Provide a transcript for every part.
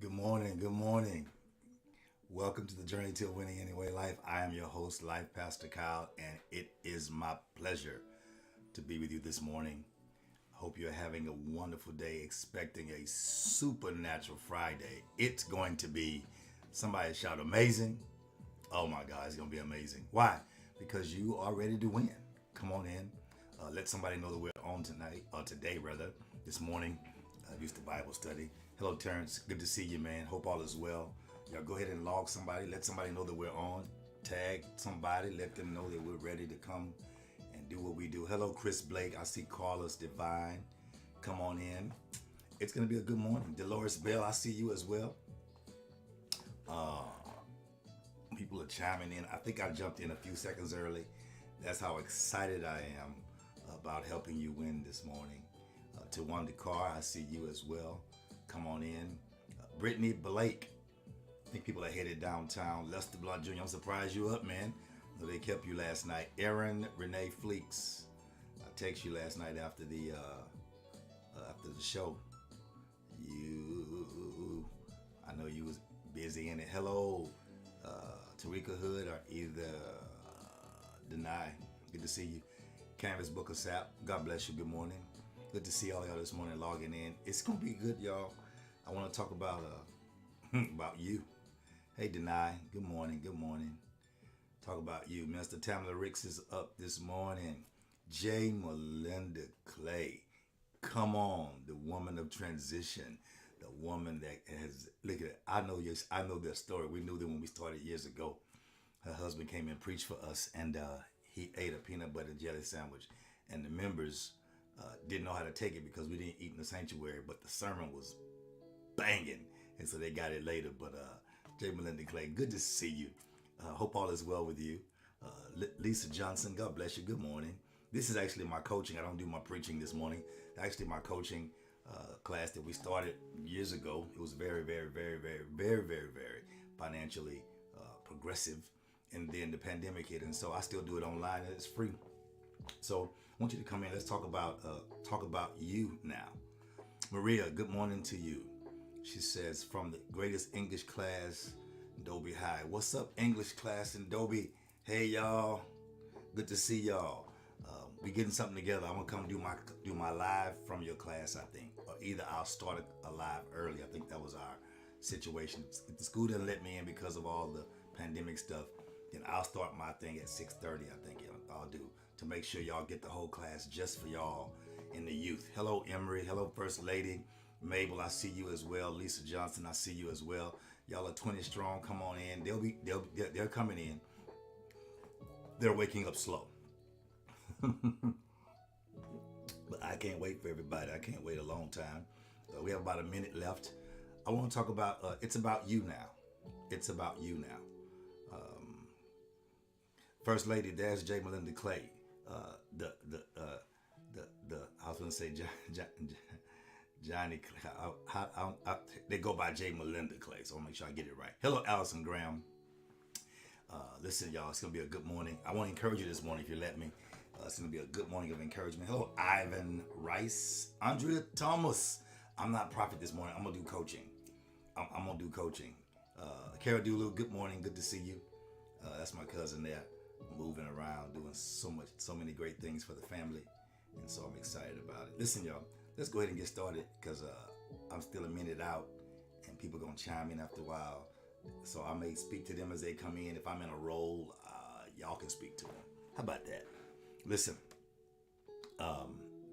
Good morning. Good morning. Welcome to the Journey to Winning Anyway Life. I am your host, Life Pastor Kyle, and it is my pleasure to be with you this morning. Hope you're having a wonderful day, expecting a supernatural Friday. It's going to be, somebody shout amazing. Oh my God, it's going to be amazing. Why? Because you are ready to win. Come on in. Let somebody know that we're on tonight, or today rather, this morning. Used to Bible study. Hello, Terrence. Good to see you, man. Hope all is well. Y'all go ahead and log somebody. Let somebody know that we're on. Tag somebody. Let them know that we're ready to come and do what we do. Hello, Chris Blake. I see Carlos Divine. Come on in. It's going to be a good morning. Dolores Bell, I see you as well. People are chiming in. I think I jumped in a few seconds early. That's how excited I am about helping you win this morning. To Wanda Carr, I see you as well. Come on in. Brittany Blake. I think people are headed downtown. Lester Blunt Jr., I'm surprised you up, man. They kept you last night. Aaron Renee Fleeks. I texted you last night after the show. I know you was busy in it. Hello, Tarika Hood or either Deny. Good to see you. Canvas Book of Sap. God bless you. Good morning. Good to see all y'all this morning logging in. It's gonna be good, y'all. I want to talk about about you. Hey, Deny. Good morning. Good morning. Talk about you. Mr. Tamala Ricks is up this morning. J. Melinda Clay. Come on, the woman of transition, the woman that has. Look at it. I know their story. We knew them when we started years ago. Her husband came and preached for us, and he ate a peanut butter and jelly sandwich, and the members didn't know how to take it because we didn't eat in the sanctuary, but the sermon was banging, and so they got it later. But J. Melinda Clay, good to see you. Hope all is well with you. Lisa Johnson, God bless you. Good morning. This is actually my coaching. I don't do my preaching this morning. Actually, my coaching class that we started years ago. It was very, very, very, very, very, very, very financially progressive. And then the pandemic hit, and so I still do it online, and it's free. So I want you to come in. Let's talk about you now. Maria, good morning to you. She says from the greatest English class, Dobie High. What's up, English class in Dobie? Hey y'all, good to see y'all. We getting something together. I'm gonna come do my live from your class, I think, or either I'll start a live early. I think that was our situation. If the school doesn't let me in because of all the pandemic stuff, then I'll start my thing at 6:30. I think I'll do to make sure y'all get the whole class just for y'all in the youth. Hello, Emery. Hello, First Lady. Mabel, I see you as well. Lisa Johnson, I see you as well. Y'all are 20 strong. Come on in. They're coming in. They're waking up slow. But I can't wait for everybody. I can't wait a long time. We have about a minute left. I want to talk about, it's about you now. It's about you now. First Lady, there's J. Melinda Clay. I was going to say Johnny Clay. They go by J. Melinda Clay, so I'll make sure I get it right. Hello, Allison Graham. Listen, y'all, it's going to be a good morning. I want to encourage you this morning if you let me. It's going to be a good morning of encouragement. Hello, Ivan Rice. Andrea Thomas. I'm not prophet this morning. I'm going to do coaching. I'm going to do coaching. Kara Dulu, good morning. Good to see you. That's my cousin there, moving around, doing so many great things for the family. And so I'm excited about it. Listen, y'all, let's go ahead and get started because I'm still a minute out and people are going to chime in after a while. So I may speak to them as they come in. If I'm in a role, y'all can speak to them. How about that? Listen,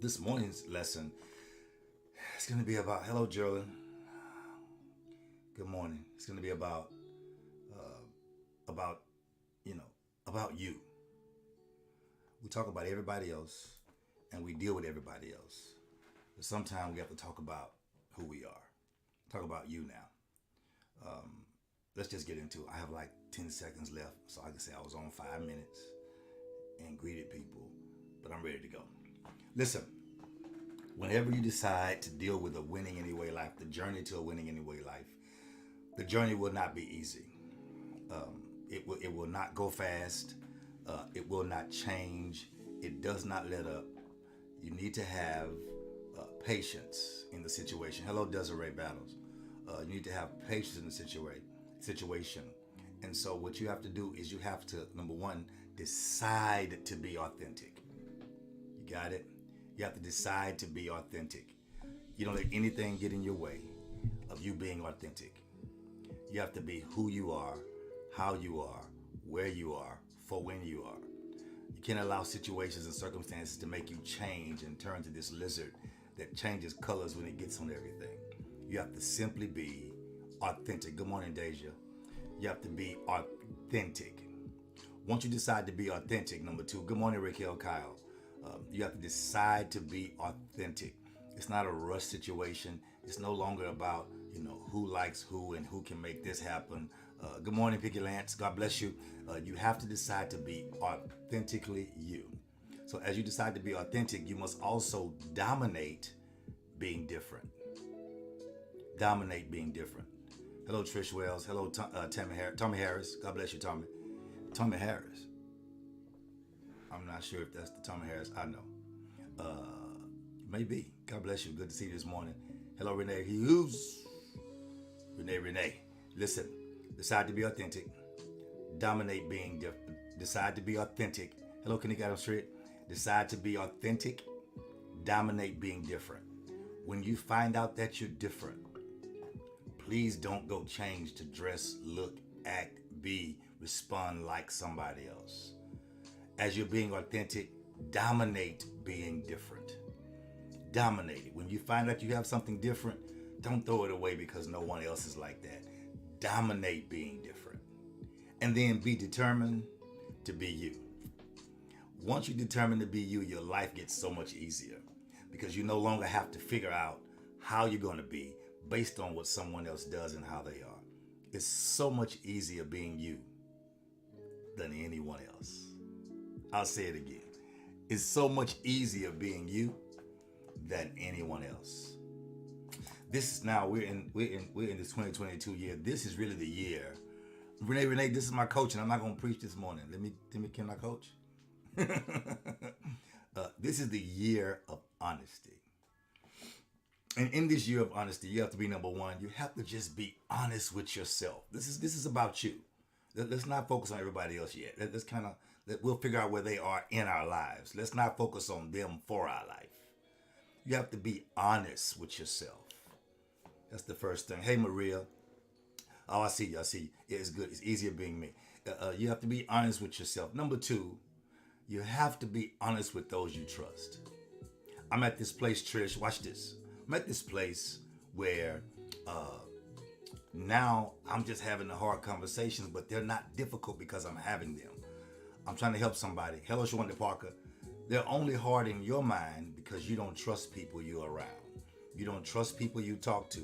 this morning's lesson is going to be about, hello, Geraldine. Good morning. It's going to be about you. We talk about everybody else and we deal with everybody else. But sometimes we have to talk about who we are. Talk about you now. Let's just get into it. I have like 10 seconds left, so I can say I was on 5 minutes and greeted people, but I'm ready to go. Listen, whenever you decide to deal with a winning anyway life, the journey to a winning anyway life, the journey will not be easy. It will not go fast. It will not change. It does not let up. You need to have patience in the situation. Hello, Desiree Battles. You need to have patience in the situation. And so what you have to do is you have to, number one, decide to be authentic. You got it? You have to decide to be authentic. You don't let anything get in your way of you being authentic. You have to be who you are, how you are, where you are, for when you are. You can't allow situations and circumstances to make you change and turn to this lizard that changes colors when it gets on everything. You have to simply be authentic. Good morning, Deja. You have to be authentic. Once you decide to be authentic, number two, good morning, Raquel Kyle. You have to decide to be authentic. It's not a rush situation. It's no longer about, who likes who and who can make this happen. Good morning, Picky Lance. God bless you. You have to decide to be authentically you. So as you decide to be authentic, you must also dominate being different. Dominate being different. Hello, Trish Wells. Hello, Tommy Harris. God bless you, Tommy. Tommy Harris. I'm not sure if that's the Tommy Harris I know. Maybe. God bless you. Good to see you this morning. Hello, Renee Hughes. Renee. Listen, decide to be authentic. Dominate being different. Decide to be authentic. Hello, Kanika Adams Street. Decide to be authentic. Dominate being different. When you find out that you're different, please don't go change to dress, look, act, be, respond like somebody else. As you're being authentic, dominate being different. Dominate it. When you find out you have something different, don't throw it away because no one else is like that. Dominate being different. And then be determined to be you. Once you determine to be you, your life gets so much easier because you no longer have to figure out how you're going to be based on what someone else does and how they are. It's so much easier being you than anyone else. I'll say it again. It's so much easier being you than anyone else. This is now we're in this 2022 year. This is really the year. Renee, this is my coach, and I'm not gonna preach this morning. Let me can I coach? This is the year of honesty. And in this year of honesty, you have to be number one. You have to just be honest with yourself. This is about you. Let's not focus on everybody else yet. We'll figure out where they are in our lives. Let's not focus on them for our life. You have to be honest with yourself. That's the first thing. Hey, Maria. Oh, I see you. Yeah, it's good. It's easier being me. You have to be honest with yourself. Number two, you have to be honest with those you trust. I'm at this place, Trish. Watch this. I'm at this place where now I'm just having the hard conversations, but they're not difficult because I'm having them. I'm trying to help somebody. Hello, Shawanda Parker. They're only hard in your mind because you don't trust people you're around. You don't trust people you talk to.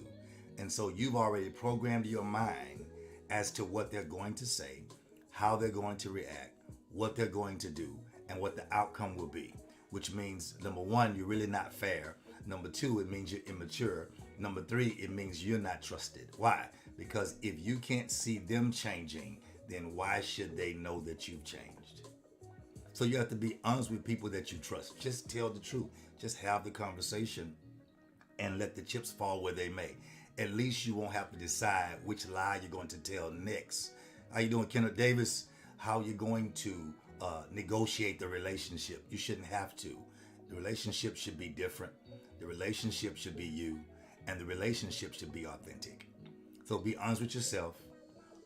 And so you've already programmed your mind as to what they're going to say, how they're going to react, what they're going to do, and what the outcome will be. Which means, number one, you're really not fair. Number two, it means you're immature. Number three, it means you're not trusted. Why? Because if you can't see them changing, then why should they know that you've changed? So you have to be honest with people that you trust. Just tell the truth. Just have the conversation and let the chips fall where they may. At least you won't have to decide which lie you're going to tell next. How you doing, Kenneth Davis? How you going to negotiate the relationship? You shouldn't have to. The relationship should be different. The relationship should be you, and the relationship should be authentic. So be honest with yourself,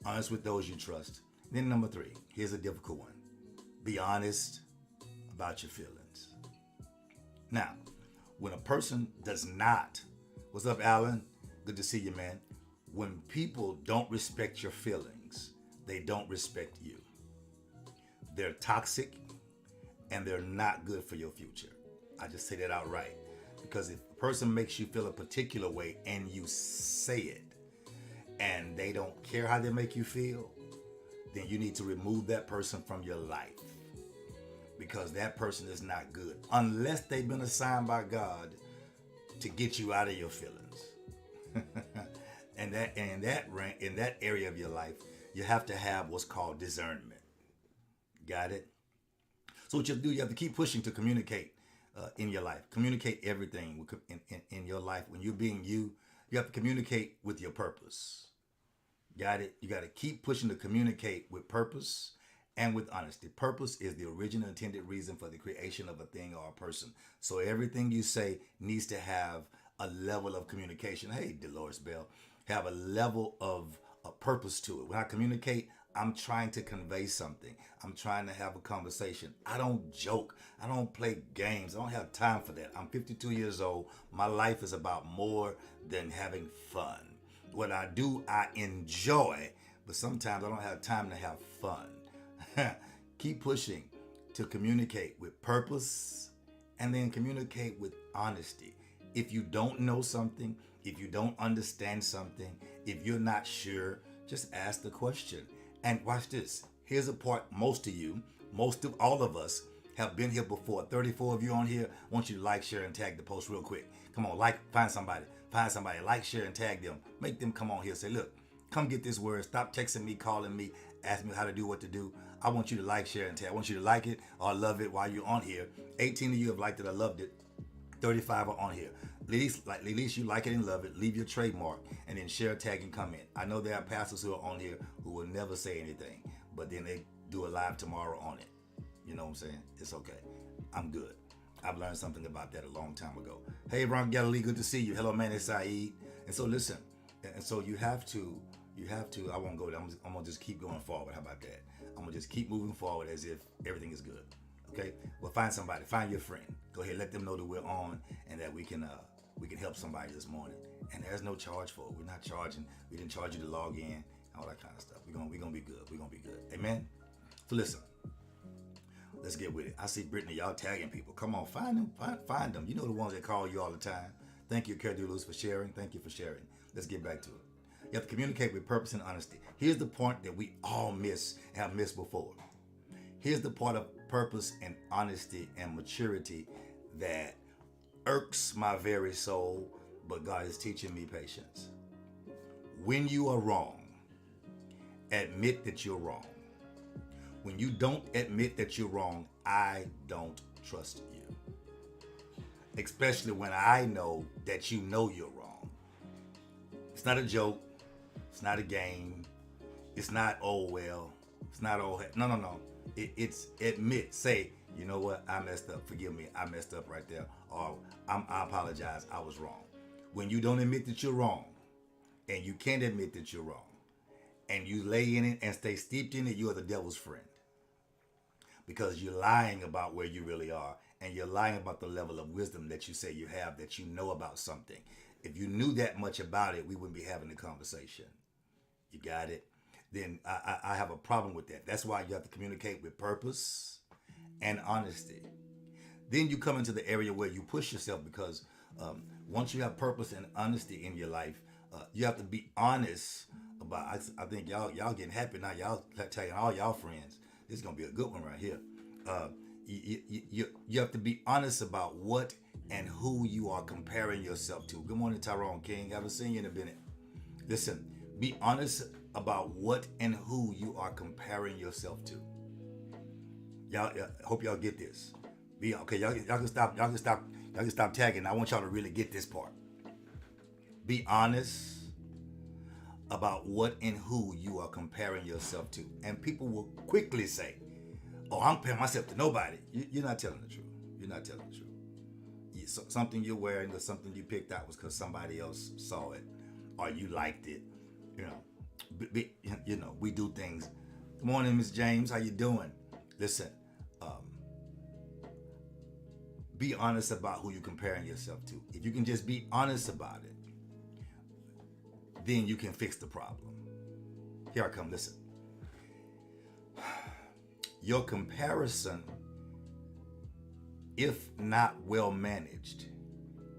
honest with those you trust. Then number three, here's a difficult one. Be honest about your feelings. Now, when a person does not, what's up, Alan? Good to see you, man. When people don't respect your feelings, they don't respect you. They're toxic and they're not good for your future. I just say that outright. Because if a person makes you feel a particular way and you say it and they don't care how they make you feel, then you need to remove that person from your life. Because that person is not good. Unless they've been assigned by God to get you out of your feelings. And in that area of your life, you have to have what's called discernment. Got it? So what you have to do, you have to keep pushing to communicate in your life. Communicate everything in your life. When you're being you, You have to communicate with your purpose. Got it? You got to keep pushing to communicate with purpose and with honesty. Purpose is the original intended reason for the creation of a thing or a person. So everything you say needs to have a level of communication. Hey, Dolores Bell, have a level of a purpose to it. When I communicate, I'm trying to convey something. I'm trying to have a conversation. I don't joke. I don't play games. I don't have time for that. I'm 52 years old. My life is about more than having fun. What I do, I enjoy, but sometimes I don't have time to have fun. Keep pushing to communicate with purpose and then communicate with honesty. If you don't know something, if you don't understand something, if you're not sure, just ask the question. And watch this. Here's a part most of all of us have been here before. 34 of you on here. I want you to like, share, and tag the post real quick. Come on, find somebody, like, share, and tag them. Make them come on here. Say, look, come get this word. Stop texting me, calling me, asking me how to do what to do. I want you to like, share, and tag. I want you to like it or love it while you're on here. 18 of you have liked it or loved it. 35 are on here. At least you like it and love it. Leave your trademark and then share, tag, and comment. I know there are pastors who are on here who will never say anything, but then they do a live tomorrow on it. You know what I'm saying? It's okay. I'm good. I've learned something about that a long time ago. Hey, Ron Galilee, good to see you. Hello, man, it's Saeed. And so listen, and so you have to, I won't go there. I'm going to just keep going forward. How about that? I'm going to just keep moving forward as if everything is good. Okay? Well, find somebody. Find your friend. Go ahead. Let them know that we're on and that we can help somebody this morning. And there's no charge for it. We're not charging. We didn't charge you to log in, all that kind of stuff. We're gonna be good. We're gonna be good. Amen? So listen. Let's get with it. I see Brittany, y'all tagging people. Come on, find them. Find them. You know the ones that call you all the time. Thank you, Cardulus, for sharing. Thank you for sharing. Let's get back to it. You have to communicate with purpose and honesty. Here's the point that we all have missed before. Here's the part of purpose and honesty and maturity that irks my very soul, but God is teaching me patience. When you are wrong, admit that you're wrong. When you don't admit that you're wrong, I don't trust you. Especially when I know that you know you're wrong. It's not a joke. It's not a game. It's not, oh, well. It's not, oh, no. It's admit, say, you know what, I messed up. Forgive me, I messed up right there. Or I apologize, I was wrong. When you don't admit that you're wrong, and you can't admit that you're wrong, and you lay in it and stay steeped in it, you are the devil's friend. Because you're lying about where you really are, and you're lying about the level of wisdom that you say you have, that you know about something. If you knew that much about it, we wouldn't be having the conversation. You got it? Then I have a problem with that. That's why you have to communicate with purpose and honesty. Then you come into the area where you push yourself, because once you have purpose and honesty in your life, you have to be honest about. I think y'all getting happy now. Y'all telling all y'all friends. This is gonna be a good one right here. You have to be honest about what and who you are comparing yourself to. Good morning, Tyrone King. Haven't seen you in a minute. Listen, be honest about what and who you are comparing yourself to. Y'all, hope y'all get this. Be okay. Y'all can stop. Y'all can stop tagging. I want y'all to really get this part. Be honest about what and who you are comparing yourself to. And people will quickly say, oh, I'm comparing myself to nobody. You're not telling the truth. You're not telling the truth. Something you're wearing or something you picked out was because somebody else saw it or you liked it. We do things. Good morning, Miss James. How you doing? Listen, be honest about who you're comparing yourself to. If you can just be honest about it, then you can fix the problem. Here I come, listen. Your comparison, if not well managed,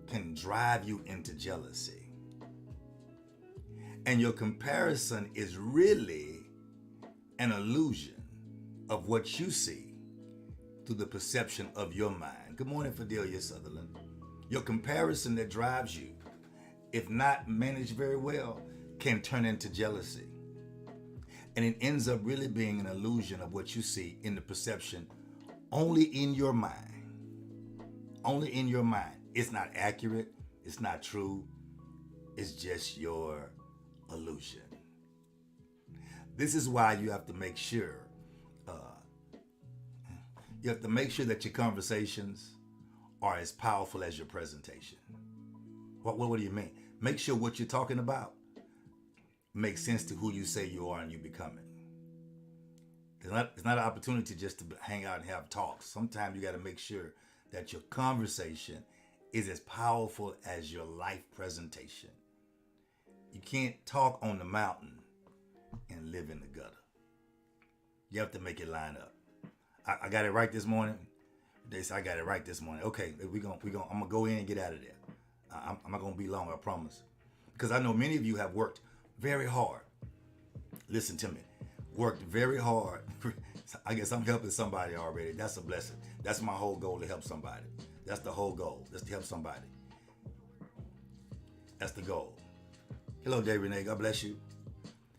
can drive you into jealousy. And your comparison is really an illusion of what you see through the perception of your mind. Good morning, Fidelia Sutherland. Your comparison that drives you, if not managed very well, can turn into jealousy. And it ends up really being an illusion of what you see in the perception only in your mind. Only in your mind. It's not accurate. It's not true. is just your illusion. This is why you have to make sure that your conversations are as powerful as your presentation. What do you mean? Make sure what you're talking about makes sense to who you say you are and you becoming. It's not an opportunity just to hang out and have talks. Sometimes you got to make sure that your conversation is as powerful as your life presentation. You can't talk on the mountain and live in the gutter. You have to make it line up. I got it right this morning. They say I got it right this morning. Okay, I'm gonna go in and get out of there. I'm not gonna be long, I promise. Because I know many of you have worked very hard. Listen to me. Worked very hard. I guess I'm helping somebody already. That's a blessing. That's my whole goal, to help somebody. That's the whole goal. That's to help somebody. That's the goal. Hello, Dave Renee. God bless you.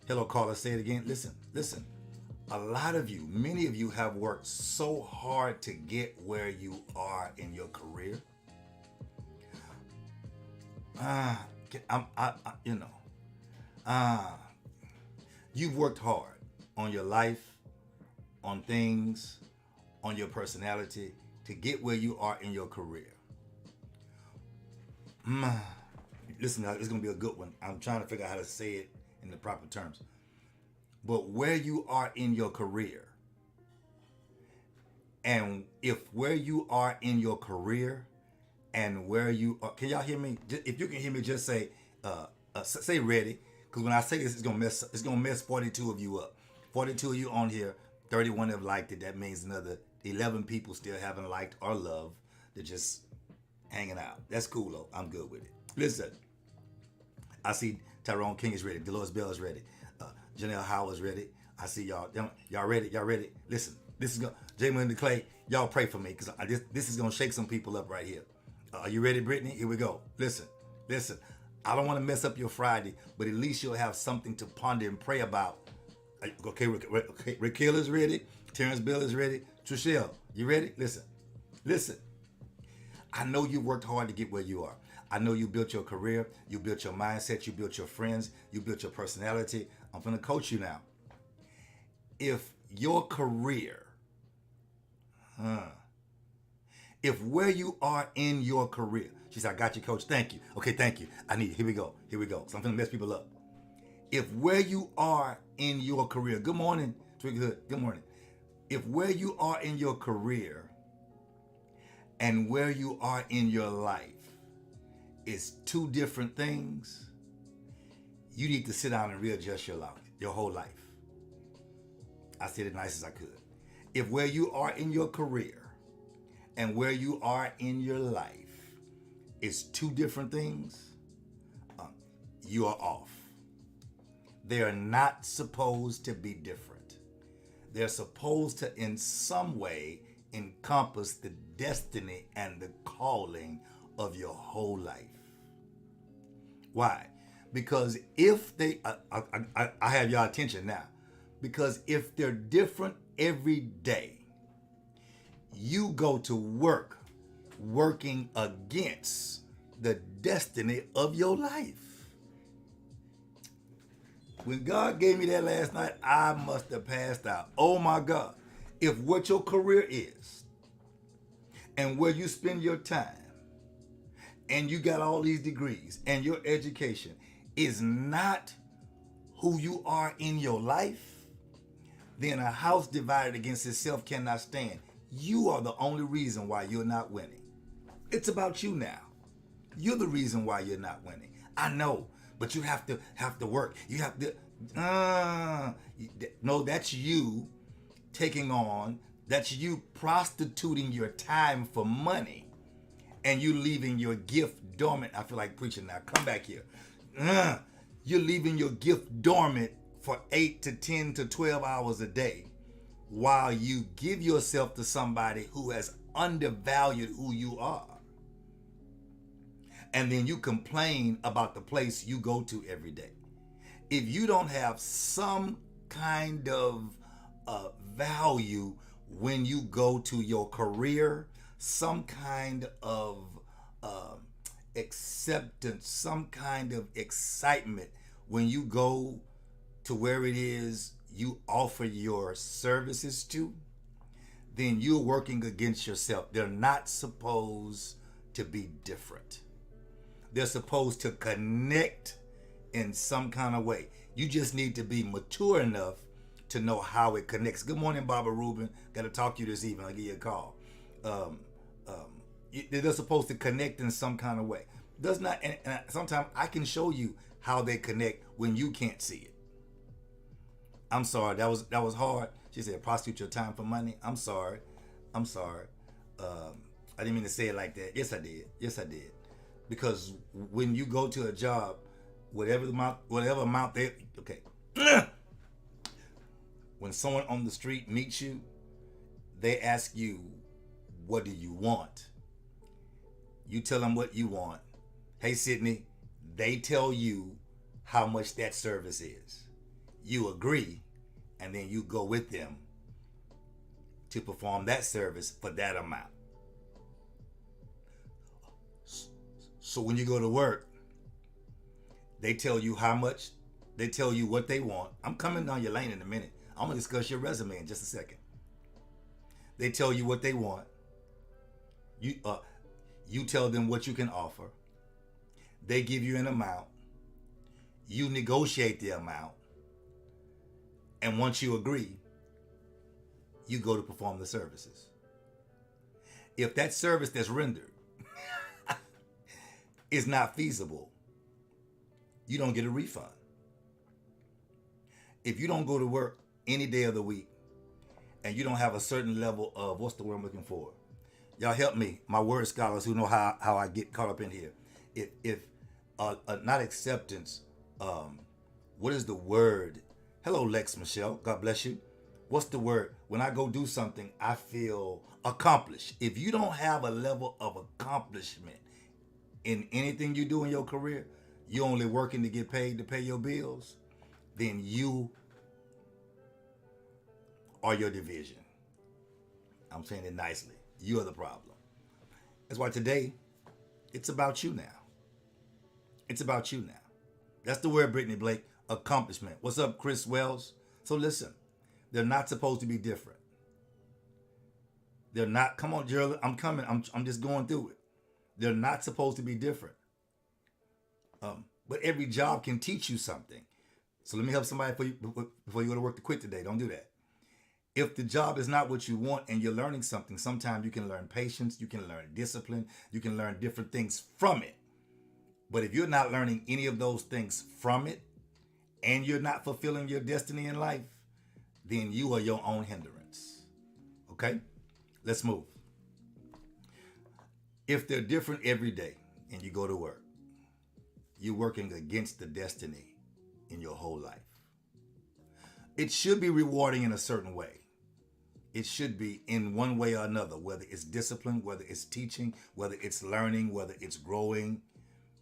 Hello, caller. Say it again. Listen. A lot of you, many of you have worked so hard to get where you are in your career. You've worked hard on your life, on things, on your personality to get where you are in your career. Listen, it's going to be a good one. I'm trying to figure out how to say it in the proper terms. But where you are in your career, and if where you are in your career and where you are, can y'all hear me? If you can hear me, just say ready. Because when I say this, it's gonna mess 42 of you up. 42 of you on here, 31 have liked it. That means another 11 people still haven't liked or loved. They're just hanging out. That's cool though. I'm good with it. Listen, I see Tyrone King is ready. Dolores Bell is ready. Janelle Howard's ready. I see y'all. Y'all ready? Y'all ready? Listen, this is gonna Jamie and Clay. Y'all pray for me because this is gonna shake some people up right here. Are you ready, Brittany? Here we go. Listen. I don't want to mess up your Friday, but at least you'll have something to ponder and pray about. Okay, Raquel is ready. Terrence Bill is ready. Trishelle, you ready? Listen. I know you worked hard to get where you are. I know you built your career, you built your mindset, you built your friends, you built your personality. I'm going to coach you now. If your career, if where you are in your career, she said, I got you, coach. Thank you. Okay, thank you. I need it. Here we go. So I'm going to mess people up. If where you are in your career, good morning, Twig Hood, good morning. If where you are in your career and where you are in your life is two different things, you need to sit down and readjust your life, your whole life. I said it nice as I could. If where you are in your career and where you are in your life is two different things, you are off. They are not supposed to be different. They're supposed to, in some way, encompass the destiny and the calling of your whole life. Why? Because if they, I have your attention now, because if they're different every day, you go to work working against the destiny of your life. When God gave me that last night, I must have passed out. Oh my God. If what your career is and where you spend your time and you got all these degrees and your education is not who you are in your life, then a house divided against itself cannot stand. You are the only reason why you're not winning. It's about you now. You're the reason why you're not winning. I know, but you have to work. You have to, no, that's you taking on, that's you prostituting your time for money and you leaving your gift dormant. I feel like preaching now. Come back here. You're leaving your gift dormant for 8 to 10 to 12 hours a day while you give yourself to somebody who has undervalued who you are. And then you complain about the place you go to every day. If you don't have some kind of value when you go to your career, some kind of acceptance, some kind of excitement when you go to where it is you offer your services to, then you're working against yourself. They're not supposed to be different. They're supposed to connect in some kind of way. You just need to be mature enough to know how it connects. Good morning, Barbara Rubin. Got to talk to you this evening. I'll give you a call. Um, they're supposed to connect in some kind of way. Does not. And sometimes I can show you how they connect when you can't see it. I'm sorry. That was hard. She said, "Prostitute your time for money." I'm sorry. I'm sorry. I didn't mean to say it like that. Yes, I did. Yes, I did. Because when you go to a job, whatever amount they okay. When someone on the street meets you, they ask you, "What do you want?" You tell them what you want. Hey, Sydney, they tell you how much that service is. You agree, and then you go with them to perform that service for that amount. So when you go to work, they tell you how much, they tell you what they want. I'm coming down your lane in a minute. I'm gonna discuss your resume in just a second. They tell you what they want. You tell them what you can offer. They give you an amount. You negotiate the amount. And once you agree, you go to perform the services. If that service that's rendered is not feasible, you don't get a refund. If you don't go to work any day of the week and you don't have a certain level of, what's the word I'm looking for? Y'all help me, my word scholars who know how I get caught up in here. If not acceptance, what is the word? Hello, Lex Michelle. God bless you. What's the word? When I go do something, I feel accomplished. If you don't have a level of accomplishment in anything you do in your career, you're only working to get paid to pay your bills, then you are your division. I'm saying it nicely. You are the problem. That's why today, it's about you now. It's about you now. That's the word, Brittany Blake. Accomplishment. What's up, Chris Wells? So listen, they're not supposed to be different. They're not. Come on, Gerald. I'm coming. I'm just going through it. They're not supposed to be different. But every job can teach you something. So let me help somebody before you go to work to quit today. Don't do that. If the job is not what you want and you're learning something, sometimes you can learn patience, you can learn discipline, you can learn different things from it. But if you're not learning any of those things from it, and you're not fulfilling your destiny in life, then you are your own hindrance. Okay? Let's move. If they're different every day and you go to work, you're working against the destiny in your whole life. It should be rewarding in a certain way. It should be in one way or another, whether it's discipline, whether it's teaching, whether it's learning, whether it's growing.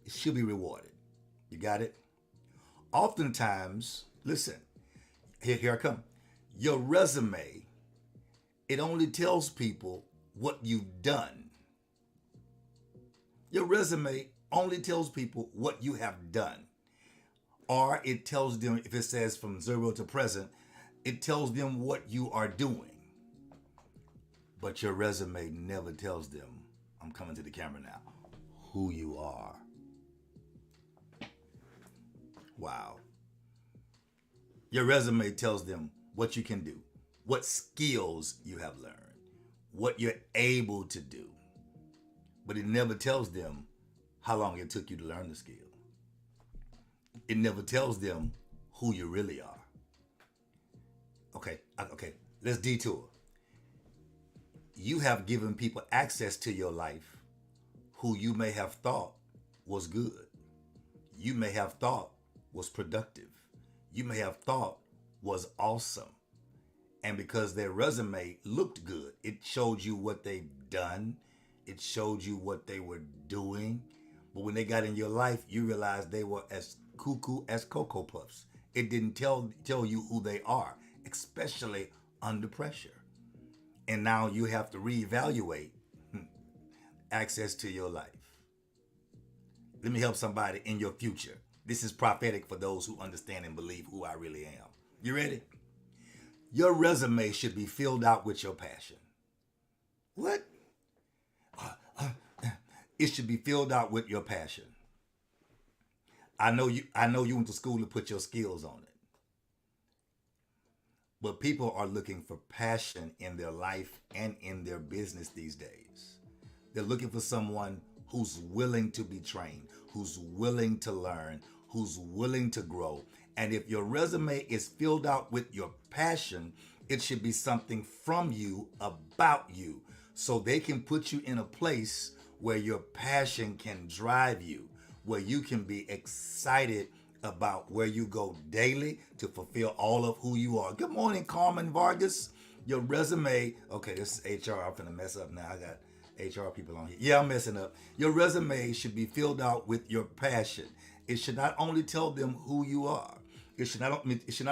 It should be rewarded. You got it? Oftentimes, listen, here I come. Your resume, it only tells people what you've done. Your resume only tells people what you have done. Or it tells them, if it says from 0 to present, it tells them what you are doing. But your resume never tells them, I'm coming to the camera now, who you are. Wow. Your resume tells them what you can do, what skills you have learned, what you're able to do. But it never tells them how long it took you to learn the skill. It never tells them who you really are. Okay, let's detour. You have given people access to your life who you may have thought was good. You may have thought was productive. You may have thought was awesome. And because their resume looked good, it showed you what they've done. It showed you what they were doing. But when they got in your life, you realized they were as cuckoo as Cocoa Puffs. It didn't tell you who they are, especially under pressure. And now you have to reevaluate access to your life. Let me help somebody in your future. This is prophetic for those who understand and believe who I really am. You ready? Your resume should be filled out with your passion. What? It should be filled out with your passion. I know you went to school to put your skills on it. But people are looking for passion in their life and in their business these days. They're looking for someone who's willing to be trained, who's willing to learn, who's willing to grow. And if your resume is filled out with your passion, it should be something from you, about you, so they can put you in a place where your passion can drive you, where you can be excited about where you go daily to fulfill all of who you are. Good morning, Carmen Vargas. Your resume, okay, this is HR. I'm finna mess up now. I got HR people on here. Yeah, I'm messing up. Your resume should be filled out with your passion. It should not only tell them who you are. It should not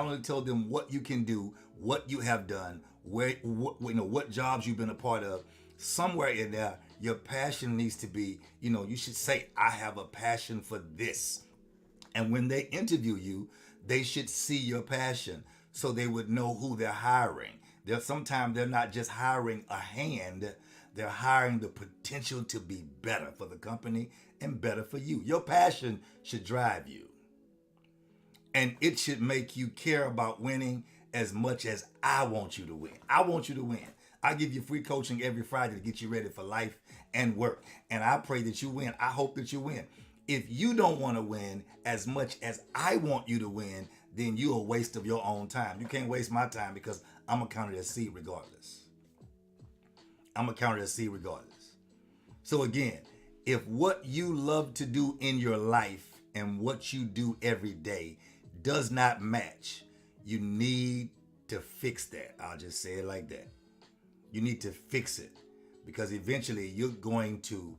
only tell them what you can do, what you have done, what jobs you've been a part of. Somewhere in there, your passion needs to be, you should say, I have a passion for this. And when they interview you, they should see your passion so they would know who they're hiring. Sometimes they're not just hiring a hand, they're hiring the potential to be better for the company and better for you. Your passion should drive you. And it should make you care about winning as much as I want you to win. I want you to win. I give you free coaching every Friday to get you ready for life and work. And I pray that you win. I hope that you win. If you don't want to win as much as I want you to win, then you're a waste of your own time. You can't waste my time because I'm going to count it as C regardless. I'm going to count it as C regardless. So again, if what you love to do in your life and what you do every day does not match, you need to fix that. I'll just say it like that. You need to fix it, because eventually you're going to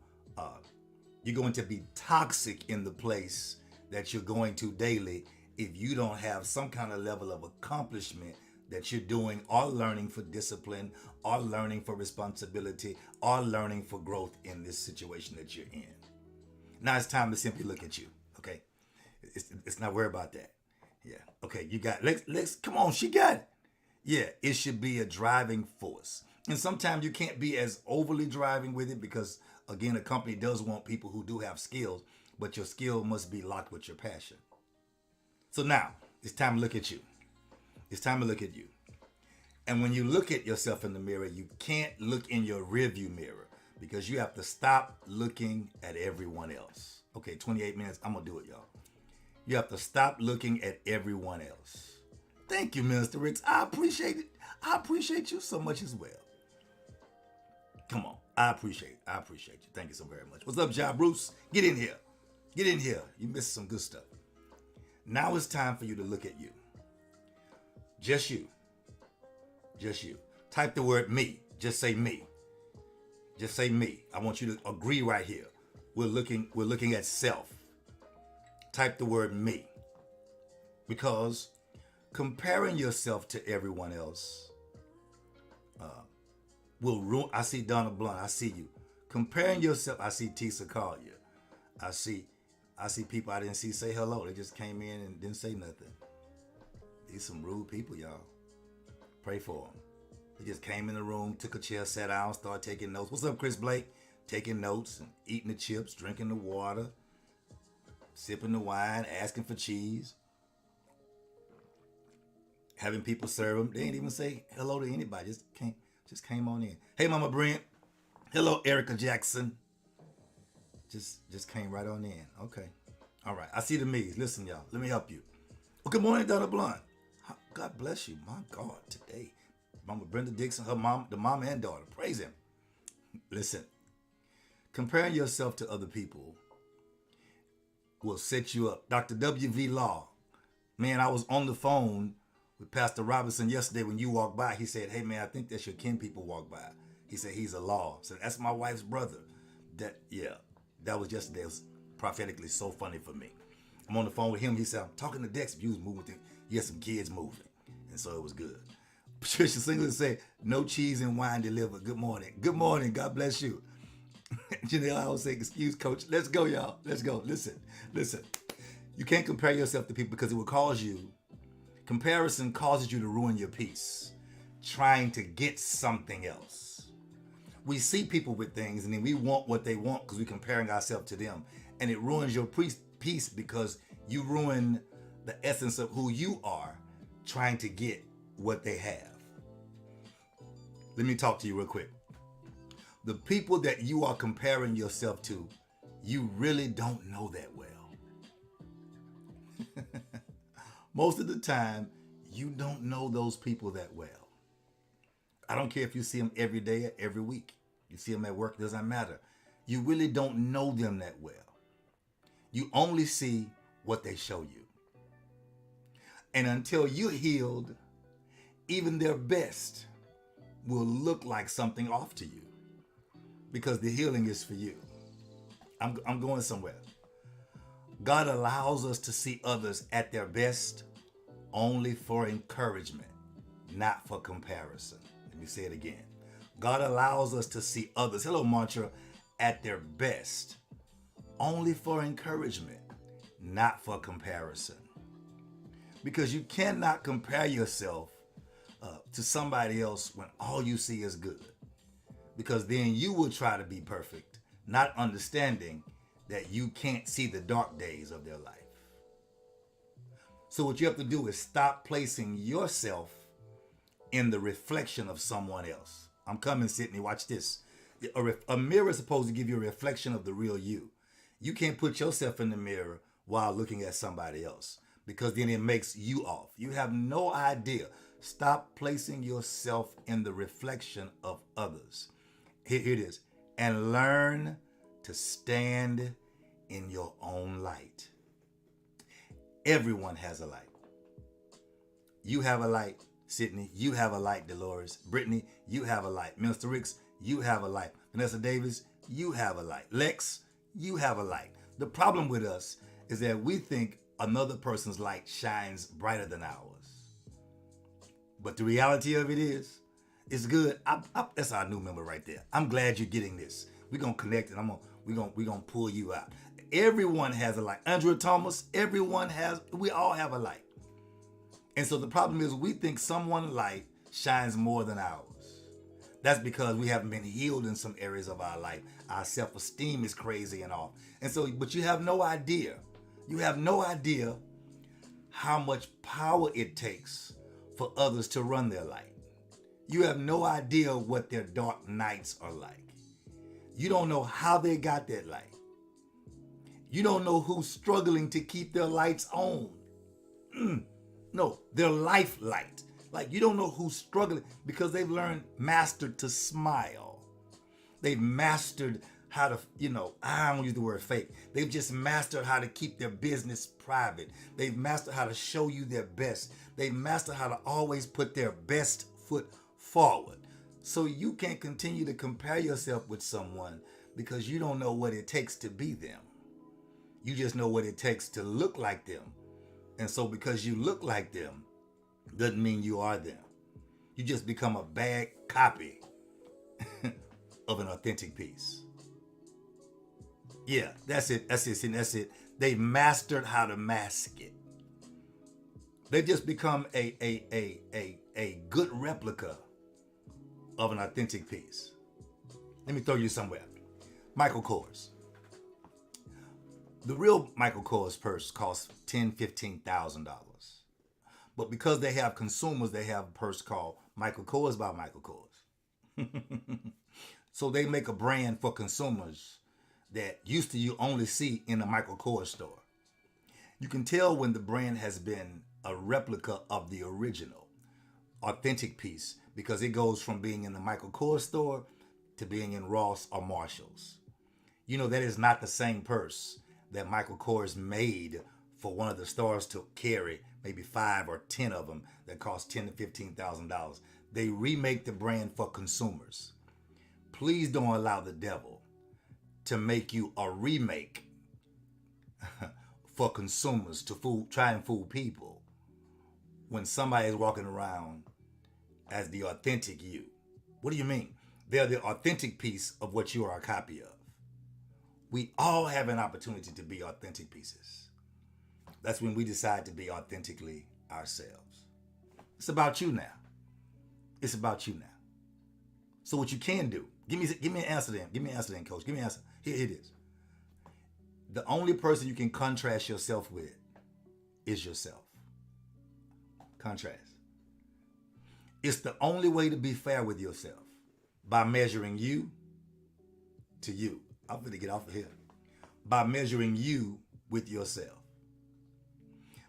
be toxic in the place that you're going to daily if you don't have some kind of level of accomplishment that you're doing, or learning for discipline, or learning for responsibility, or learning for growth in this situation that you're in. Now it's time to simply look at you, okay? It's not worry about that. Yeah, okay, you got it. Let's come on, she got it. Yeah, it should be a driving force. And sometimes you can't be as overly driving with it because, again, a company does want people who do have skills, but your skill must be locked with your passion. So now, it's time to look at you. It's time to look at you. And when you look at yourself in the mirror, you can't look in your rearview mirror because you have to stop looking at everyone else. Okay, 28 minutes. I'm going to do it, y'all. You have to stop looking at everyone else. Thank you, Minister Ricks. I appreciate it. I appreciate you so much as well. Come on. I appreciate you. Thank you so very much. What's up, Ja Bruce? Get in here. Get in here. You missed some good stuff. Now it's time for you to look at you. Just you. Just you. Type the word me. Just say me. Just say me. I want you to agree right here. We're looking at self. Type the word me. Because comparing yourself to everyone else will ruin. I see Donna Blunt. I see you. Comparing yourself. I see Tisa Collier. I see people I didn't see say hello. They just came in and didn't say nothing. These some rude people, y'all. Pray for them. They just came in the room, took a chair, sat down, started taking notes. What's up, Chris Blake? Taking notes and eating the chips, drinking the water, sipping the wine, asking for cheese. Having people serve them. They didn't even say hello to anybody. Just came on in. Hey, Mama Brent. Hello, Erica Jackson. Just came right on in. Okay. All right. I see the me's. Listen, y'all. Let me help you. Well, good morning, Donna Blunt. God bless you. My God, today. Mama Brenda Dixon, her mom, the mom and daughter. Praise him. Listen. Comparing yourself to other people will set you up. Dr. W.V. Law. Man, I was on the phone with Pastor Robinson yesterday when you walked by. He said, hey, man, I think that's your kin people walk by. He said, he's a law. So that's my wife's brother. That was yesterday. It was prophetically so funny for me. I'm on the phone with him. He said, I'm talking to Dex. You was moving. You had some kids moving. And so it was good. Patricia Singleton said, no cheese and wine delivered. Good morning. Good morning. God bless you. Janelle, I always say, excuse coach. Let's go, y'all. Let's go. Listen. You can't compare yourself to people because it will cause you, comparison causes you to ruin your peace, trying to get something else. We see people with things and then we want what they want because we're comparing ourselves to them. And it ruins your peace because you ruin the essence of who you are trying to get what they have. Let me talk to you real quick. The people that you are comparing yourself to, you really don't know that well. Most of the time, you don't know those people that well. I don't care if you see them every day or every week. You see them at work, doesn't matter. You really don't know them that well. You only see what they show you. And until you're healed, even their best will look like something off to you because the healing is for you. I'm going somewhere. God allows us to see others at their best only for encouragement, not for comparison. Let me say it again. God allows us to see others, hello mantra, at their best only for encouragement, not for comparison. Because you cannot compare yourself to somebody else when all you see is good. Because then you will try to be perfect, not understanding that you can't see the dark days of their life. So what you have to do is stop placing yourself in the reflection of someone else. I'm coming, Sydney, watch this. A mirror is supposed to give you a reflection of the real you. You can't put yourself in the mirror while looking at somebody else because then it makes you off. You have no idea. Stop placing yourself in the reflection of others. Here it is. And learn to stand in your own light. Everyone has a light. You have a light, Sydney. You have a light, Dolores. Brittany, you have a light. Minister Ricks, you have a light. Vanessa Davis, you have a light. Lex, you have a light. The problem with us is that we think another person's light shines brighter than ours. But the reality of it is, it's good. That's our new member right there. I'm glad you're getting this. We're gonna connect and we're gonna pull you out. Everyone has a light. Andrew Thomas, we all have a light. And so the problem is we think someone's light shines more than ours. That's because we haven't been healed in some areas of our life. Our self-esteem is crazy and all. And so, but you have no idea. You have no idea how much power it takes for others to run their light. You have no idea what their dark nights are like. You don't know how they got that light. You don't know who's struggling to keep their lights on. No, their life light. Like you don't know who's struggling because they've mastered to smile. They've mastered how to, I don't use the word fake. They've just mastered how to keep their business private. They've mastered how to show you their best. They've mastered how to always put their best foot forward. So you can't continue to compare yourself with someone because you don't know what it takes to be them. You just know what it takes to look like them. And so because you look like them, doesn't mean you are them. You just become a bad copy of an authentic piece. Yeah, that's it. They mastered how to mask it. They just become a good replica of an authentic piece. Let me throw you somewhere. Michael Kors. The real Michael Kors purse costs $10,000, $15,000. But because they have consumers, they have a purse called Michael Kors by Michael Kors. So they make a brand for consumers that used to you only see in a Michael Kors store. You can tell when the brand has been a replica of the original, authentic piece because it goes from being in the Michael Kors store to being in Ross or Marshall's. That is not the same purse that Michael Kors made for one of the stores to carry maybe 5 or 10 of them that cost $10,000 to $15,000. They remake the brand for consumers. Please don't allow the devil to make you a remake for consumers to try and fool people when somebody is walking around as the authentic you. What do you mean? They're the authentic piece of what you are a copy of. We all have an opportunity to be authentic pieces. That's when we decide to be authentically ourselves. It's about you now. It's about you now. So what you can do, give me an answer then. Give me an answer then, coach. Give me an answer. Here it is. The only person you can contrast yourself with is yourself. Contrast. It's the only way to be fair with yourself, by measuring you to you. I'm going to get off of here. By measuring you with yourself.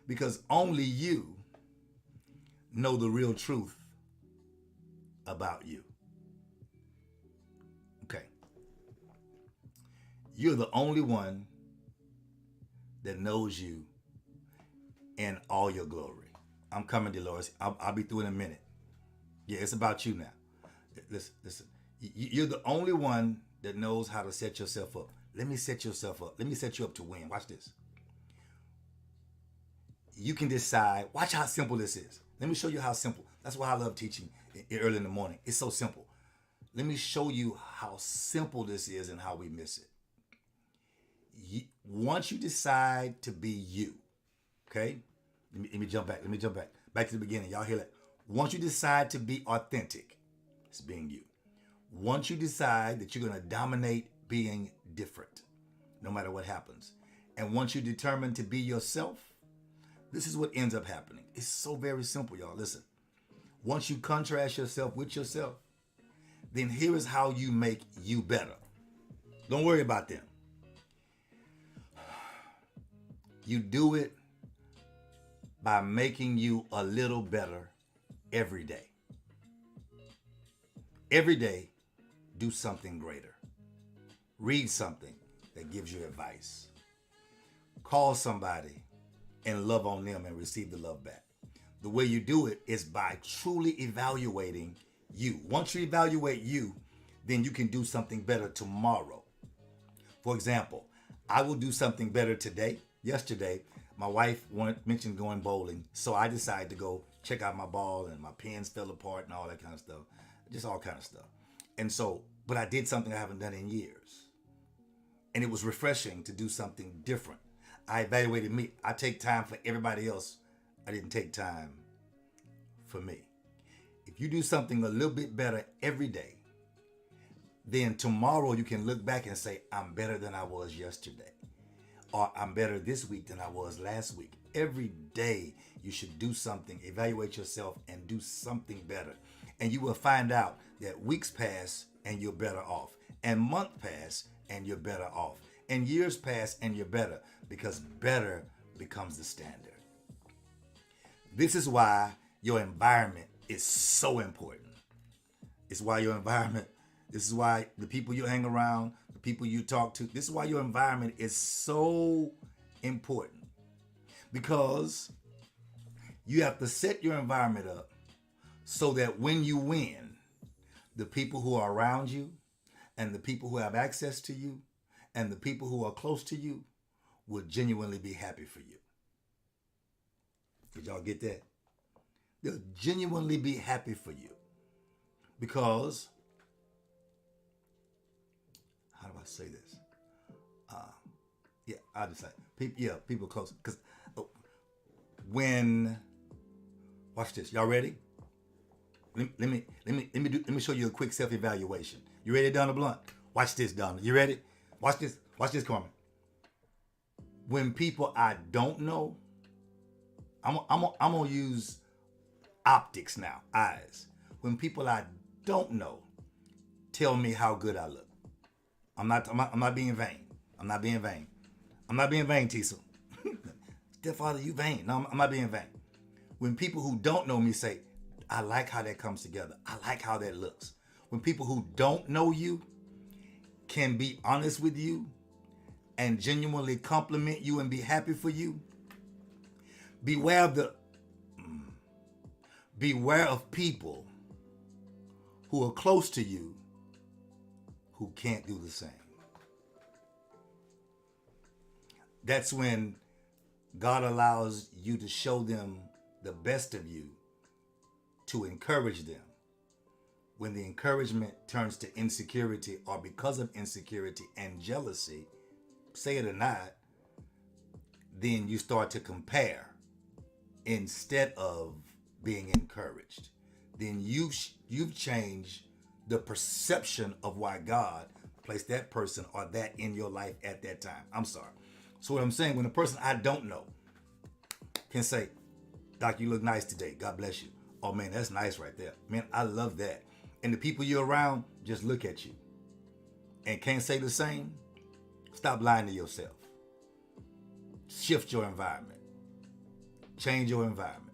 Because only you know the real truth about you. Okay. You're the only one that knows you in all your glory. I'm coming, Dolores. I'll be through in a minute. Yeah, it's about you now. Listen. You're the only one that knows how to set yourself up. Let me set yourself up. Let me set you up to win. Watch this. You can decide. Watch how simple this is. Let me show you how simple. That's why I love teaching early in the morning. It's so simple. Let me show you how simple this is and how we miss it. Once you decide to be you, okay? Let me jump back. Back to the beginning. Y'all hear that? Once you decide to be authentic, it's being you. Once you decide that you're going to dominate being different, no matter what happens, and once you determine to be yourself, this is what ends up happening. It's so very simple, y'all. Listen. Once you contrast yourself with yourself, then here is how you make you better. Don't worry about them. You do it by making you a little better every day. Every day, do something greater. Read something that gives you advice. Call somebody and love on them and receive the love back. The way you do it is by truly evaluating you. Once you evaluate you, then you can do something better tomorrow. For example, I will do something better today. Yesterday, my wife mentioned going bowling, so I decided to go check out my ball, and my pins fell apart and all that kind of stuff. Just all kind of stuff. And so, but I did something I haven't done in years. And it was refreshing to do something different. I evaluated me. I take time for everybody else. I didn't take time for me. If you do something a little bit better every day, then tomorrow you can look back and say, I'm better than I was yesterday. Or I'm better this week than I was last week. Every day you should do something, evaluate yourself, and do something better. And you will find out that weeks pass and you're better off. And months pass and you're better off. And years pass and you're better, because better becomes the standard. This is why your environment is so important. It's why your environment, this is why the people you hang around, the people you talk to, this is why your environment is so important. Because you have to set your environment up so that when you win, the people who are around you and the people who have access to you and the people who are close to you will genuinely be happy for you. Did y'all get that? They'll genuinely be happy for you. Because, how do I say this? I'll just say, people close. Because watch this. Y'all ready? Let me show you a quick self-evaluation. You ready, Donna Blunt? Watch this, Donna. You ready? Watch this, Carmen. When people I don't know, I'm gonna use optics now, eyes. When people I don't know tell me how good I look, I'm not being vain. I'm not being vain, Tisa. Stepfather, you vain. No, I'm not being vain. When people who don't know me say, I like how that comes together. I like how that looks. When people who don't know you can be honest with you and genuinely compliment you and be happy for you, beware of people who are close to you who can't do the same. That's when God allows you to show them the best of you, to encourage them. When the encouragement turns to insecurity, or because of insecurity and jealousy, say it or not, then you start to compare instead of being encouraged. Then you've changed the perception of why God placed that person or that in your life at that time. I'm sorry. So what I'm saying, when a person I don't know can say, Doc, you look nice today. God bless you. Oh man, that's nice right there. Man, I love that. And the people you're around just look at you and can't say the same. Stop lying to yourself. Shift your environment. Change your environment.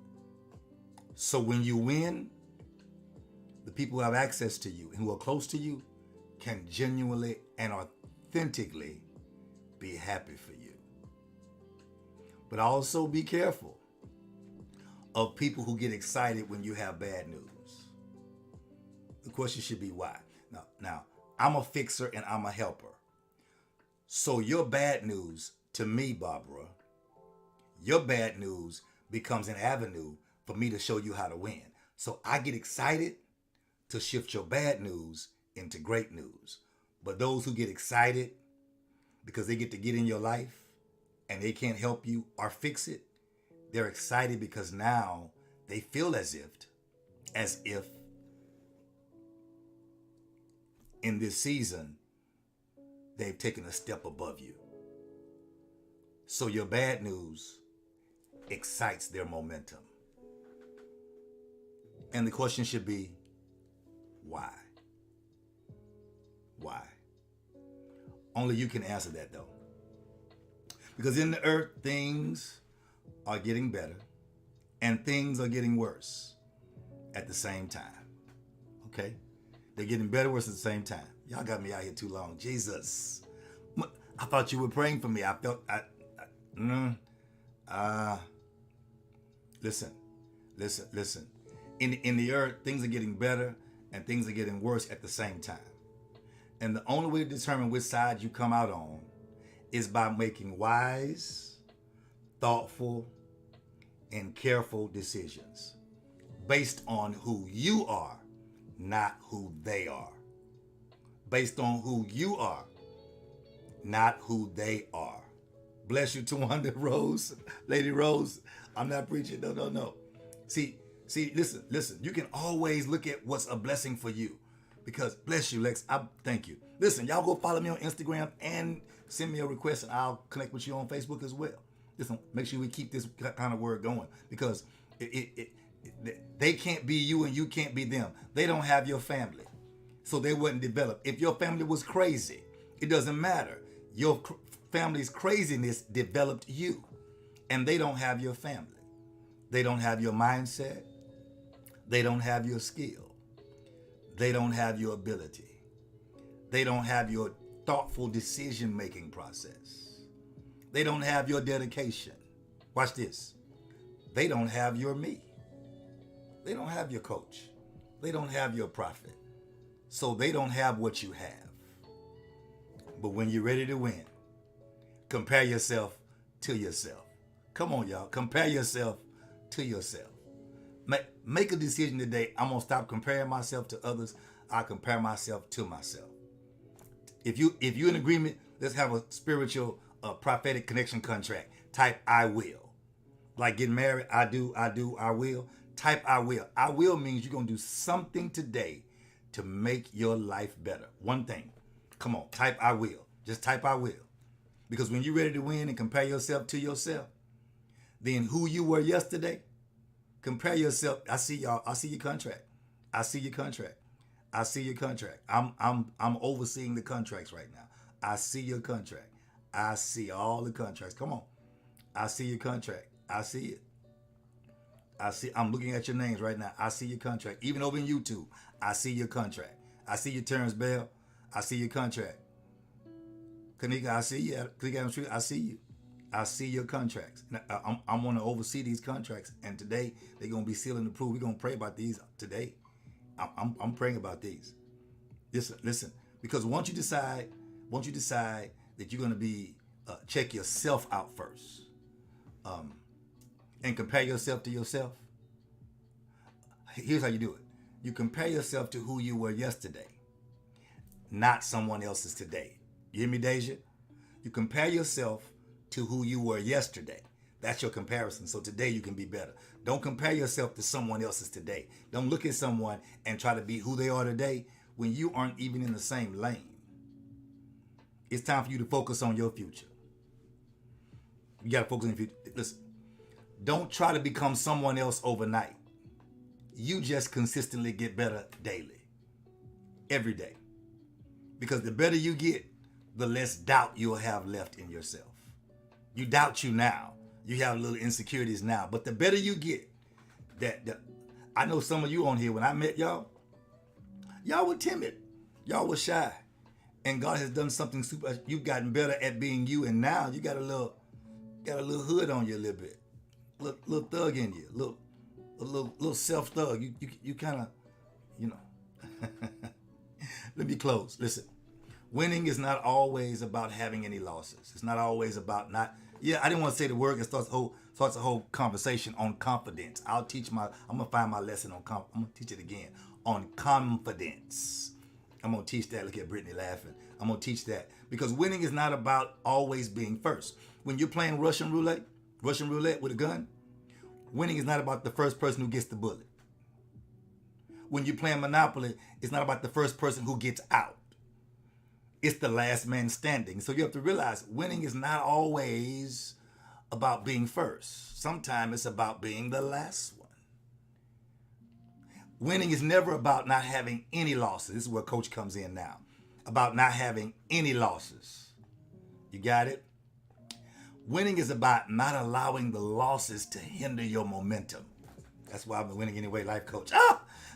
So when you win, the people who have access to you and who are close to you can genuinely and authentically be happy for you. But also be careful of people who get excited when you have bad news. The question should be why. Now, I'm a fixer and I'm a helper. So your bad news to me, Barbara, your bad news becomes an avenue for me to show you how to win. So I get excited to shift your bad news into great news. But those who get excited because they get to get in your life and they can't help you or fix it, they're excited because now they feel as if in this season they've taken a step above you. So your bad news excites their momentum. And the question should be, why? Why? Only you can answer that though. Because in the earth, things are getting better and things are getting worse at the same time. Okay? They're getting better, worse at the same time. Y'all got me out here too long. Jesus. I thought you were praying for me. I felt, listen. In the earth, things are getting better and things are getting worse at the same time. And the only way to determine which side you come out on is by making wise, thoughtful, and careful decisions based on who you are, not who they are. Based on who you are, not who they are. Bless you, Tawanda Rose, Lady Rose. I'm not preaching. No. See, listen. You can always look at what's a blessing for you. Because, bless you, Lex. I thank you. Listen, y'all go follow me on Instagram and send me a request and I'll connect with you on Facebook as well. Listen, make sure we keep this kind of word going because they can't be you and you can't be them. They don't have your family. So they wouldn't develop. If your family was crazy, it doesn't matter. Your family's craziness developed you. And they don't have your family. They don't have your mindset. They don't have your skill. They don't have your ability. They don't have your thoughtful decision-making process. They don't have your dedication. Watch this. They don't have your me. They don't have your coach. They don't have your prophet. So they don't have what you have. But when you're ready to win, compare yourself to yourself. Come on, y'all. Compare yourself to yourself. Make a decision today. I'm going to stop comparing myself to others. I compare myself to myself. If you're in agreement, let's have a spiritual prophetic connection contract. Type I will. Like getting married, I do, I will. Type I will. I will means you're going to do something today to make your life better. One thing. Come on, type I will. Just type I will. Because when you're ready to win and compare yourself to yourself, then who you were yesterday, compare yourself. I see y'all. I see your contract. I see your contract. I see your contract. I'm overseeing the contracts right now. I see your contract. I see all the contracts. Come on. I see your contract. I see it. I'm looking at your names right now. I see your contract. Even over in YouTube, I see your contract. I see your Terrence Bell. I see your contract. Kanika, I see you. I see you. I see your contracts. I'm going to oversee these contracts, and today they're going to be sealing the proof. We're going to pray about these today. I'm praying about these. Listen, because once you decide that you're going to be check yourself out first, and compare yourself to yourself. Here's how you do it. You compare yourself to who you were yesterday, not someone else's today. You hear me, Deja? You compare yourself to who you were yesterday. That's your comparison. So today you can be better. Don't compare yourself to someone else's today. Don't look at someone and try to be who they are today when you aren't even in the same lane. It's time for you to focus on your future. You got to focus on your future. Listen, don't try to become someone else overnight. You just consistently get better daily, every day. Because the better you get, the less doubt you'll have left in yourself. You doubt you now. You have little insecurities now. But the better you get, I know some of you on here, when I met y'all were timid. Y'all were shy. And God has done something super. You've gotten better at being you, and now you got a little hood on you a little bit. Little thug in you. A little self thug. You kind of, you know. Let me close. Listen. Winning is not always about having any losses. It's not always about not. Yeah, I didn't want to say the word. It starts a whole conversation on confidence. I'm gonna find my lesson on. I'm gonna teach it again on confidence. I'm gonna teach that. Look at Brittany laughing. I'm gonna teach that because winning is not about always being first. When you're playing Russian roulette with a gun, winning is not about the first person who gets the bullet. When you're playing Monopoly, it's not about the first person who gets out. It's the last man standing. So you have to realize winning is not always about being first. Sometimes it's about being the last one. Winning is never about not having any losses. This is where Coach comes in now. About not having any losses. You got it? Winning is about not allowing the losses to hinder your momentum. That's why I'm the Winning Anyway life coach.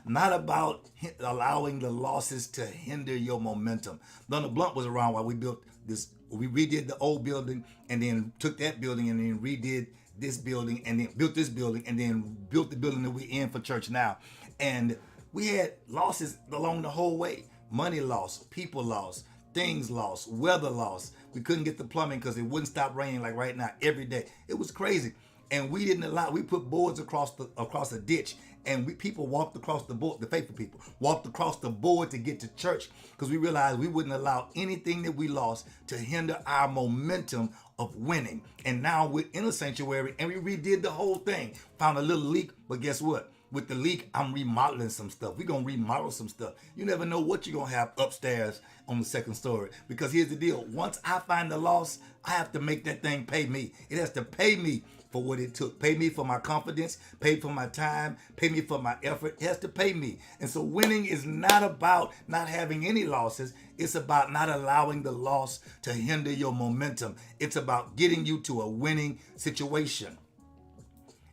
Not about allowing the losses to hinder your momentum. Donald Blunt was around while we built this. We redid the old building and then took that building and then redid this building and then built this building and then built the building that we're in for church now. And we had losses along the whole way. Money lost, people lost, things lost, weather lost. We couldn't get the plumbing because it wouldn't stop raining like right now every day. It was crazy. And we didn't allow, we put boards across a ditch, and people walked across the board, the faithful people walked across the board to get to church because we realized we wouldn't allow anything that we lost to hinder our momentum of winning. And now we're in a sanctuary and we redid the whole thing. Found a little leak, but guess what? With the leak, I'm remodeling some stuff. We're going to remodel some stuff. You never know what you're going to have upstairs on the second story. Because here's the deal. Once I find the loss, I have to make that thing pay me. It has to pay me for what it took. Pay me for my confidence. Pay for my time. Pay me for my effort. It has to pay me. And so winning is not about not having any losses. It's about not allowing the loss to hinder your momentum. It's about getting you to a winning situation.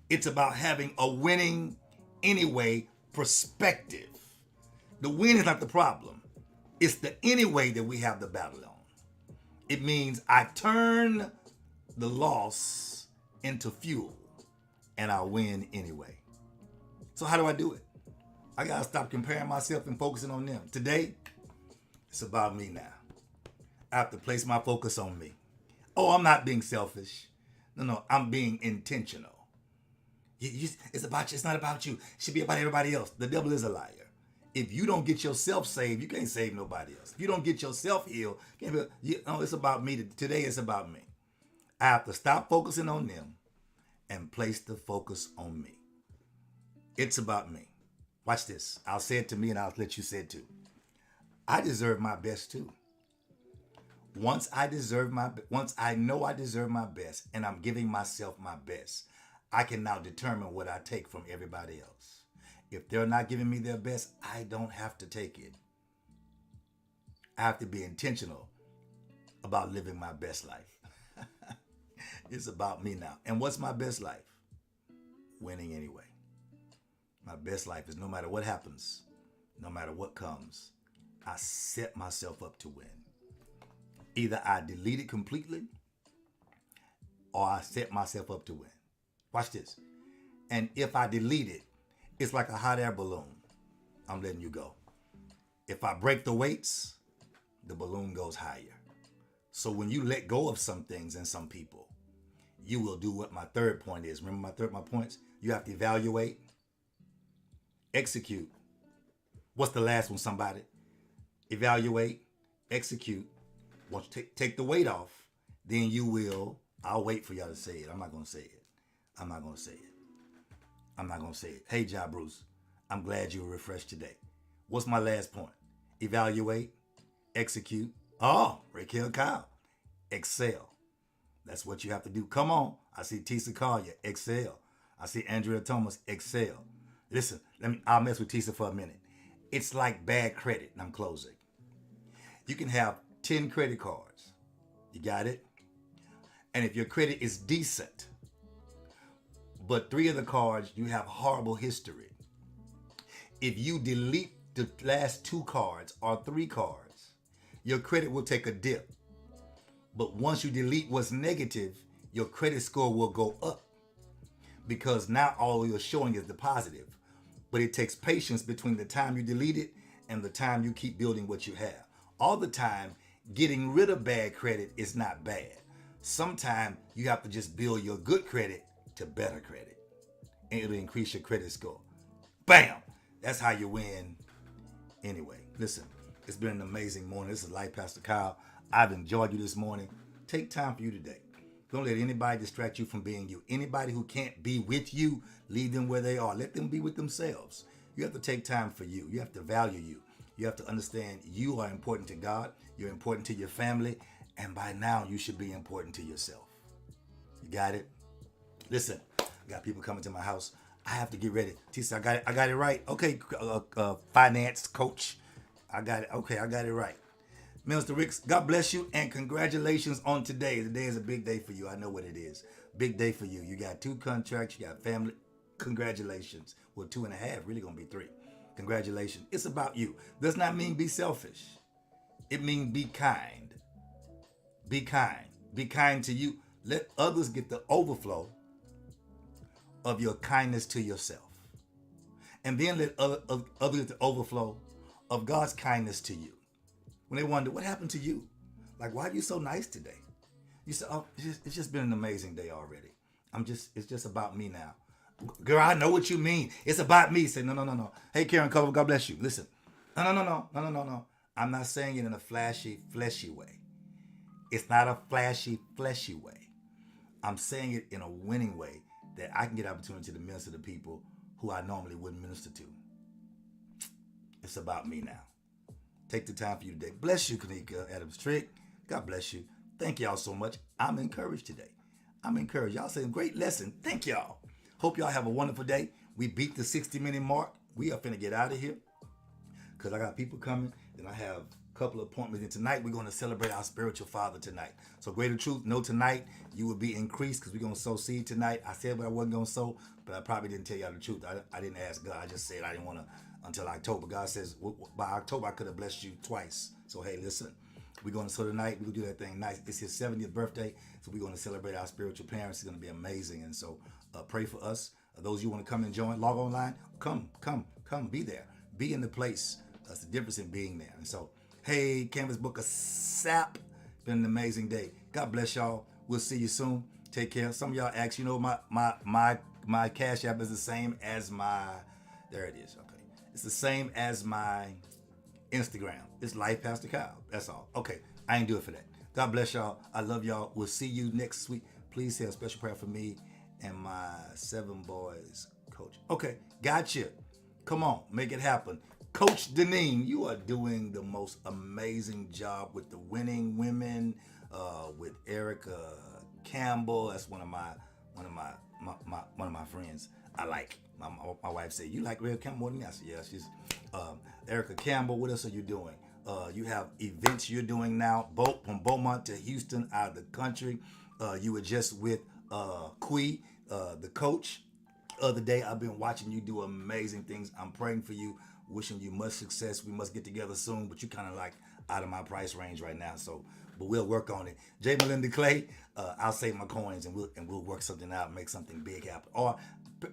It's about having a winning anyway perspective. The win is not the problem. It's the anyway that we have the battle on. It means I turn the loss into fuel and I win anyway. So how do I do it? I gotta stop comparing myself and focusing on them. Today, it's about me now. I have to place my focus on me. Oh, I'm not being selfish. No, I'm being intentional. It's about you. It's not about you. It should be about everybody else. The devil is a liar. If you don't get yourself saved, you can't save nobody else. If you don't get yourself healed, it's about me. Today it's about me. I have to stop focusing on them and place the focus on me. It's about me. Watch this. I'll say it to me and I'll let you say it too. I deserve my best too. Once I know I deserve my best and I'm giving myself my best, I can now determine what I take from everybody else. If they're not giving me their best, I don't have to take it. I have to be intentional about living my best life. It's about me now. And what's my best life? Winning anyway. My best life is no matter what happens, no matter what comes, I set myself up to win. Either I delete it completely or I set myself up to win. Watch this. And if I delete it, it's like a hot air balloon. I'm letting you go. If I break the weights, the balloon goes higher. So when you let go of some things and some people, you will do what my third point is. Remember my points? You have to evaluate, execute. What's the last one, somebody? Evaluate, execute. Once you take the weight off, then you will. I'll wait for y'all to say it. I'm not gonna say it. I'm not gonna say it. I'm not gonna say it. Hey, Ja Bruce, I'm glad you were refreshed today. What's my last point? Evaluate, execute. Oh, Raquel Kyle, excel. That's what you have to do. Come on. I see Tisa Collier, excel. I see Andrea Thomas, excel. Listen, I'll mess with Tisa for a minute. It's like bad credit, and I'm closing. You can have 10 credit cards. You got it? And if your credit is decent, but 3 of the cards you have horrible history, if you delete the last 2 cards or 3 cards, your credit will take a dip. But once you delete what's negative, your credit score will go up because now all you're showing is the positive. But it takes patience between the time you delete it and the time you keep building what you have. All the time, getting rid of bad credit is not bad. Sometimes you have to just build your good credit to better credit, and it'll increase your credit score. Bam! That's how you win. Anyway, listen, it's been an amazing morning. This is Life Pastor Kyle. I've enjoyed you this morning. Take time for you today. Don't let anybody distract you from being you. Anybody who can't be with you, leave them where they are. Let them be with themselves. You have to take time for you. You have to value you. You have to understand you are important to God. You're important to your family. And by now, you should be important to yourself. You got it? Listen, I got people coming to my house. I have to get ready. Tisa, I got it right. Okay, finance coach. I got it. Okay, I got it right. Minister Ricks, God bless you and congratulations on today. Today is a big day for you. I know what it is. Big day for you. You got 2 contracts. You got family. Congratulations. Well, 2.5. Really going to be 3. Congratulations. It's about you. Does not mean be selfish. It means be kind. Be kind. Be kind to you. Let others get the overflow of your kindness to yourself. And then let others get the overflow of God's kindness to you. When they wonder, what happened to you? Like, why are you so nice today? You say, oh, it's just been an amazing day already. It's just about me now. Girl, I know what you mean. It's about me. Say, no. Hey, Karen Cover, God bless you. Listen. No. I'm not saying it in a flashy, fleshy way. It's not a flashy, fleshy way. I'm saying it in a winning way that I can get opportunity to minister to people who I normally wouldn't minister to. It's about me now. Take the time for you today. Bless you, Kanika Adams Trick. God bless you. Thank y'all so much. I'm encouraged today. I'm encouraged. Y'all saying great lesson. Thank y'all. Hope y'all have a wonderful day. We beat the 60-minute mark. We are finna get out of here because I got people coming. Then I have a couple of appointments. And tonight we're going to celebrate our spiritual father tonight. So Greater Truth, know tonight you will be increased because we're going to sow seed tonight. I said what I wasn't going to sow, but I probably didn't tell y'all the truth. I didn't ask God. I just said I didn't want to until October. God says by October I could have blessed you twice. So hey, listen, we're going to sow tonight. We're going to do that thing nice. It's his 70th birthday, so we're going to celebrate our spiritual parents. It's going to be amazing. And so pray for us. Those you want to come and join, log online, come, be there. Be in the place. That's the difference in being there. And so, hey, Canvas Book of SAP, been an amazing day. God bless y'all. We'll see you soon. Take care. Some of y'all ask, my Cash App is the same as my, there it is. Okay. It's the same as my Instagram. It's Life Pastor Kyle. That's all. Okay. I ain't do it for that. God bless y'all. I love y'all. We'll see you next week. Please say a special prayer for me and my 7 boys coach. Okay. Gotcha. Come on. Make it happen. Coach Deneen, you are doing the most amazing job with the winning women, with Erica Campbell. That's one of my friends. I like. My wife said, you like Erica Campbell more than me? I said, yeah, she's Erica Campbell. What else are you doing? You have events you're doing now, from Beaumont to Houston, out of the country. You were just with Quee, the coach. Other day, I've been watching you do amazing things. I'm praying for you, wishing you much success. We must get together soon, but you're kind of like out of my price range right now. So, but we'll work on it. J. Melinda Clay, I'll save my coins and we'll work something out, make something big happen. Or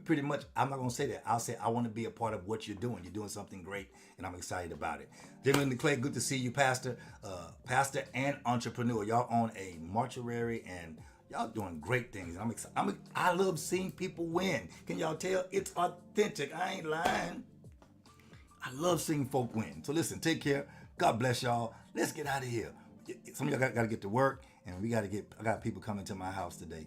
pretty much, I'm not gonna say that. I'll say I want to be a part of what you're doing. You're doing something great, and I'm excited about it. J. Melinda Clay, good to see you, Pastor, Pastor and entrepreneur. Y'all on a mortuary and y'all doing great things. I'm excited. I love seeing people win. Can y'all tell? It's authentic. I ain't lying. I love seeing folk win. So listen, take care. God bless y'all. Let's get out of here. Some of y'all got to get to work, And I got people coming to my house today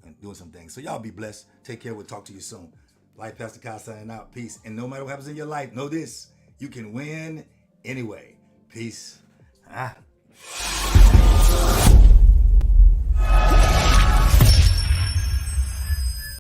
and doing some things. So y'all be blessed. Take care. We'll talk to you soon. Life Pastor Kyle signing out. Peace. And no matter what happens in your life, know this: you can win anyway. Peace.